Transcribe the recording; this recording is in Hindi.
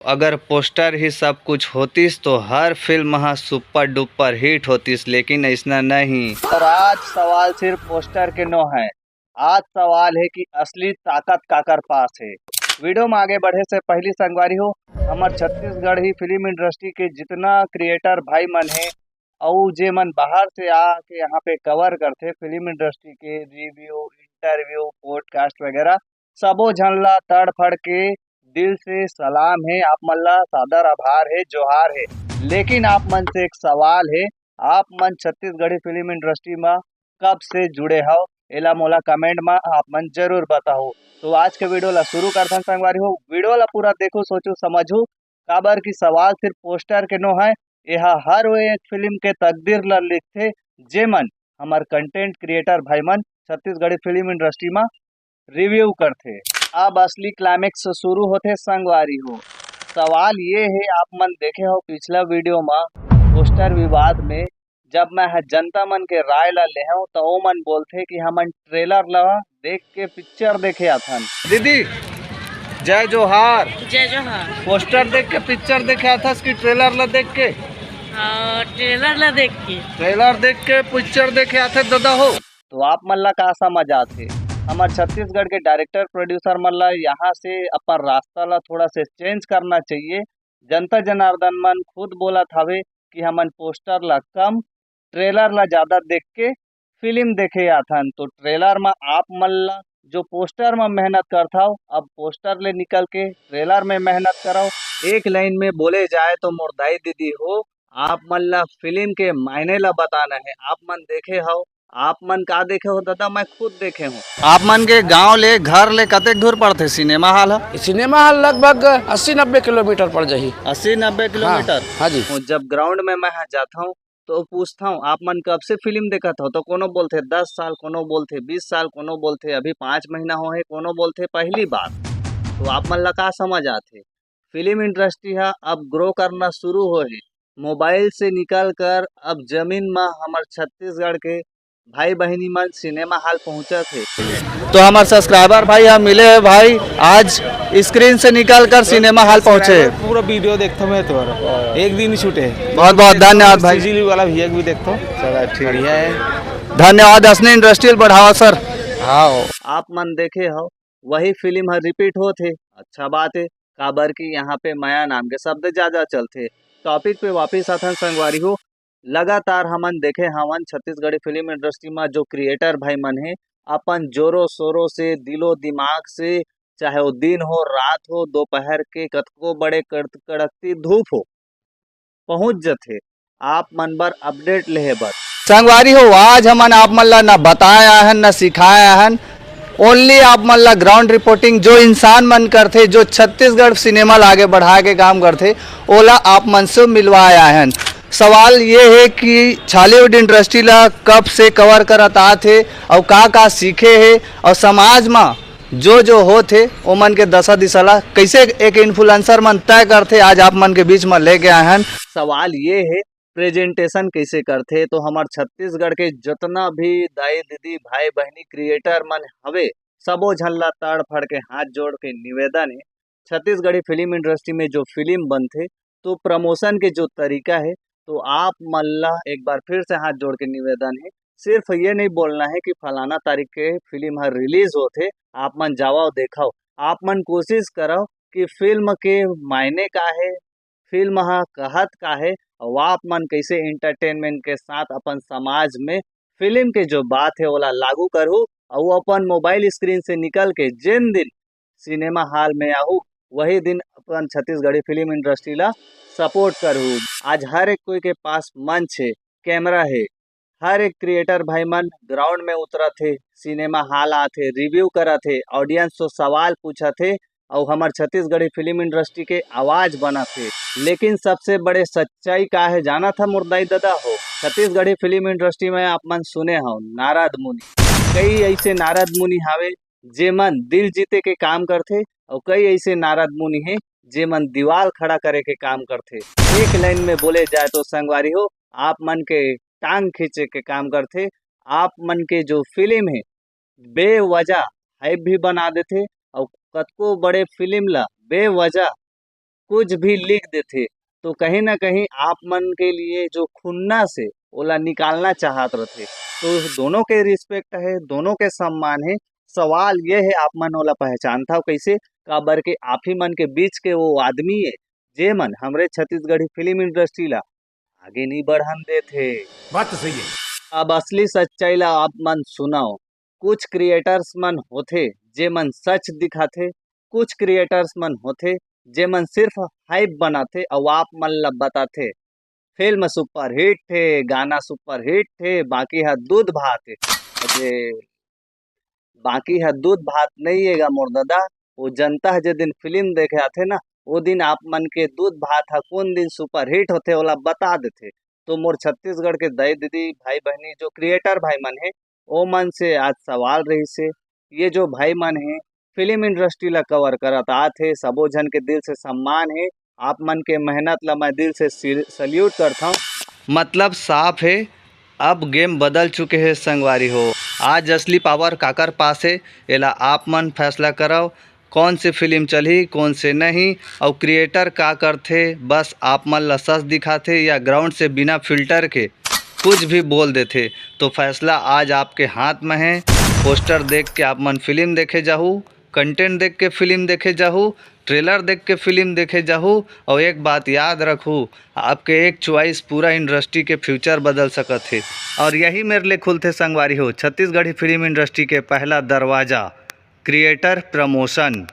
अगर पोस्टर ही सब कुछ होतीस तो हर फिल्म हाँ सुपर डुपर हिट होतीस, लेकिन ऐसा नहीं। और आज सवाल सिर्फ पोस्टर के नो है, आज सवाल है कि असली ताकत काकर पास है। वीडियो में आगे बढ़े से पहली संगवारी हो, हमार छत्तीसगढ़ ही फिल्म इंडस्ट्री के जितना क्रिएटर भाई मन है और जे मन बाहर से आके यहाँ पे कवर करते फिल्म इंडस्ट्री के रिव्यू, इंटरव्यू, पॉडकास्ट वगैरह, सबो झन ला तड़फड़ के दिल से सलाम है, आप मन ला सादर आभार है, जोहार है। लेकिन आप मन से एक सवाल है, आप मन छत्तीसगढ़ी फिल्म इंडस्ट्री में कब से जुड़े हो, एला मोला कमेंट में आप मन जरूर बताओ। तो आज के वीडियो ला शुरू करथन संगवारी हो, वीडियो ला पूरा देखो, सोचो, समझो, काबर की सवाल सिर्फ पोस्टर के नो है, यह हर वो एक फिल्म के तकदीर ला लिखथे जे मन हमार कंटेंट क्रिएटर भाई मन छत्तीसगढ़ी फिल्म इंडस्ट्री में रिव्यू करथे। अब असली क्लाइमेक्स शुरू होते संगवारी हो। सवाल ये है, आप मन देखे हो पिछला वीडियो में पोस्टर विवाद में जब मैं जनता मन के राय ला ले हूं तो वो मन बोलते कि हमन ट्रेलर ला देख के पिक्चर देखे आथन। दीदी जय जोहार। जय जोहार। पोस्टर देख के पिक्चर देखे आथस कि ट्रेलर ला देख के? ट्रेलर ला देख के। ट्रेलर देख के पिक्चर देखे आथे दादा हो। तो आप मन ला का समझ आथे? हमारे छत्तीसगढ़ के डायरेक्टर प्रोड्यूसर मन ला यहाँ से अपन रास्ता ला थोड़ा से चेंज करना चाहिए। जनता जनार्दन मन खुद बोला थावे कि हमन पोस्टर ला कम, ट्रेलर ला ज्यादा देख के फिल्म देखे आथन। तो ट्रेलर में आप मन ला जो पोस्टर में मेहनत करता हो, अब पोस्टर ले निकल के ट्रेलर में मेहनत करो। एक लाइन में बोले जाए तो मुर्दाई दीदी हो, आप मन ला फिल्म के मायने ला बताना है। आप मन देखे हो, आप मन का देखे हो दादा? मैं खुद देखे हूँ। आप मन के गांव ले घर ले कतेक दूर पड़ते सिनेमा हॉल? सिनेमा हॉल लगभग 80-90 किलोमीटर पड़ जाही। 80-90 किलोमीटर? हाँ जी। जब ग्राउंड में मैं जाता हूँ तो पूछता हूँ आप मन कब से फिल्म देखा था, तो कोनो बोलते 10 साल, कोनो बोलते 20 साल, कोनो बोलते अभी 5 महीना हो है, कोनो बोलते पहली बार। तो आप मन ला का समझ आते? फिल्म इंडस्ट्री है अब ग्रो करना शुरू हो है, मोबाइल से निकल कर अब जमीन में हमारे छत्तीसगढ़ के भाई बहनी मन सिनेमा हॉल पहुंचे थे। तो हमारे सब्सक्राइबर भाई हम मिले हैं भाई, आज स्क्रीन से निकल कर सिनेमा हॉल पहुंचे। पूरा वीडियो देखता मैं तुम्हारा, एक दिन ही छूटे। बहुत बहुत धन्यवाद भाई। सीजीली वाला भैया भी देखता हूँ, बढ़िया है, धन्यवाद। असली इंडस्ट्रियल बढ़ावा सर। हाँ आप मन देखे हो वही फिल्म रिपीट होते, अच्छा बात है, काबर की यहाँ पे माया नाम के शब्द ज्यादा चलते। टॉपिक पे वापिस आथन संगवारी हो, लगातार हमन देखे हमन छत्तीसगढ़ी फिल्म इंडस्ट्री में जो क्रिएटर भाई मन है अपन जोरों शोरों से, दिलो दिमाग से, चाहे वो दिन हो, रात हो, दोपहर के कतको बड़े कड़कती धूप हो, पहुंच जथे आप मन बर अपडेट लेहे बर। संगवारी हो, आज हमन आप मन ला न बताया है न सिखाया है, ओनली आप मन ला ग्राउंड रिपोर्टिंग जो इंसान मन करते, जो छत्तीसगढ़ सिनेमा ला आगे बढ़ा के काम करते, ओला आप मन से मिलवाया है। सवाल ये है कि बॉलीवुड इंडस्ट्री ला कब से कवर करत आथे और का सीखे है, और समाज में जो हो थे वो मन के दशा दिशा ला कैसे एक इन्फ्लुएंसर मन तय करते, आज आप मन के बीच में लेके आए हैं। सवाल ये है प्रेजेंटेशन कैसे करते, तो हमारे छत्तीसगढ़ के जितना भी दाई दीदी भाई बहनी क्रिएटर मन हवे, सबो झल्ला तड़ फड़ के हाथ जोड़ के निवेदन है, छत्तीसगढ़ी फिल्म इंडस्ट्री में जो फिल्म बनते तो प्रमोशन के जो तरीका है, तो आप मल्ला एक बार फिर से हाथ जोड़ के निवेदन है, सिर्फ ये नहीं बोलना है कि फलाना तारीख के फिल्म हर रिलीज होते, आप मन जाओ देखाओ, आप मन कोशिश करो कि फिल्म के मायने का है, फिल्म हा कहत का है, और आप मन कैसे इंटरटेनमेंट के साथ अपन समाज में फिल्म के जो बात है ओला लागू करूँ, और अपन मोबाइल स्क्रीन से निकल के जिन दिन सिनेमा हॉल में आहू वही दिन अपन छत्तीसगढ़ी फिल्म इंडस्ट्री ला सपोर्ट करूँ। आज हर एक कोई के पास मंच है, कैमरा है, हर एक क्रिएटर भाई मन ग्राउंड में उतरा थे, सिनेमा हॉल आते, रिव्यू करा थे, ऑडियंस तो सवाल पूछा थे, और हमारे छत्तीसगढ़ी फिल्म इंडस्ट्री के आवाज बना थे। लेकिन सबसे बड़े सच्चाई का है जाना था मुर्दाई दादा हो, छत्तीसगढ़ी फिल्म इंडस्ट्री में आप मन सुने हो नारद मुनि, कई ऐसे नारद मुनि हावे जे मन दिल जीते के काम करते, और कई ऐसे नारद मुनि है जे मन दीवार खड़ा करे के काम करते। एक लाइन में बोले जाए तो संगवारी हो, आप मन के टांग खींचे के काम करते, आप मन के जो फिल्म है बेवजह हाइप भी बना देते, और कतको बड़े फिल्म ला बेवजह कुछ भी लिख देथे तो कहीं ना कहीं आप मन के लिए जो खुन्ना से ओला निकालना चाहत रहथे। तो दोनों के रिस्पेक्ट है, दोनों के सम्मान है। सवाल ये है आप मन ओला पहचानता हो कैसे? काबर के आप ही मन के बीच के वो आदमी है जे मन हमरे छत्तीसगढ़ी फिल्म इंडस्ट्री ला आगे नहीं बढ़न देथे। बात तो सही है। अब असली सच्चाई ला आप मन सुनाओ। कुछ क्रिएटर्स मन होथे जे मन सच दिखाथे, कुछ क्रिएटर्स मन होथे जे मन सिर्फ हाइप बनाथे और आप मन ला बताथे फिल्म सुपर हिट थे, गाना सुपर हिट थे, बाकी है दूध भात है। अरे बाकी है दूध भात नहीं है मोर दादा। वो जनता है जे दिन फिल्म देखे आथे ना, वो दिन आप मन के दूध भात है कौन दिन सुपर हिट होते ओला बता देथे। तो मोर छत्तीसगढ़ के दाई दीदी भाई बहनी जो क्रिएटर भाई मन है ओ मन से आज सवाल रही से, ये जो भाई मन है फिल्म इंडस्ट्री ला कवर करत आथे, सबो जन के दिल से सम्मान है। आप मन के मेहनत ला मैं दिल से सल्यूट करता हूँ। मतलब साफ है अब गेम बदल चुके हैं संगवारी हो। आज असली पावर काकर पास है एला आप मन फैसला कराओ। कौन से फिल्म चली कौन से नहीं, और क्रिएटर का करथे बस आप मन ला सच दिखाथे या ग्राउंड से बिना फिल्टर के कुछ भी बोल देथे। तो फैसला आज आपके हाथ में है। पोस्टर देख के आप मन फिल्म देखे जाहू, कंटेंट देख के फिल्म देखे जाहू, ट्रेलर देख के फिल्म देखे जाहू। और एक बात याद रखू, आपके एक चॉइस पूरा इंडस्ट्री के फ्यूचर बदल सकत है। और यही मेरे लिए खुलते संगवारी हो छत्तीसगढ़ी फिल्म इंडस्ट्री के पहला दरवाज़ा क्रिएटर प्रमोशन।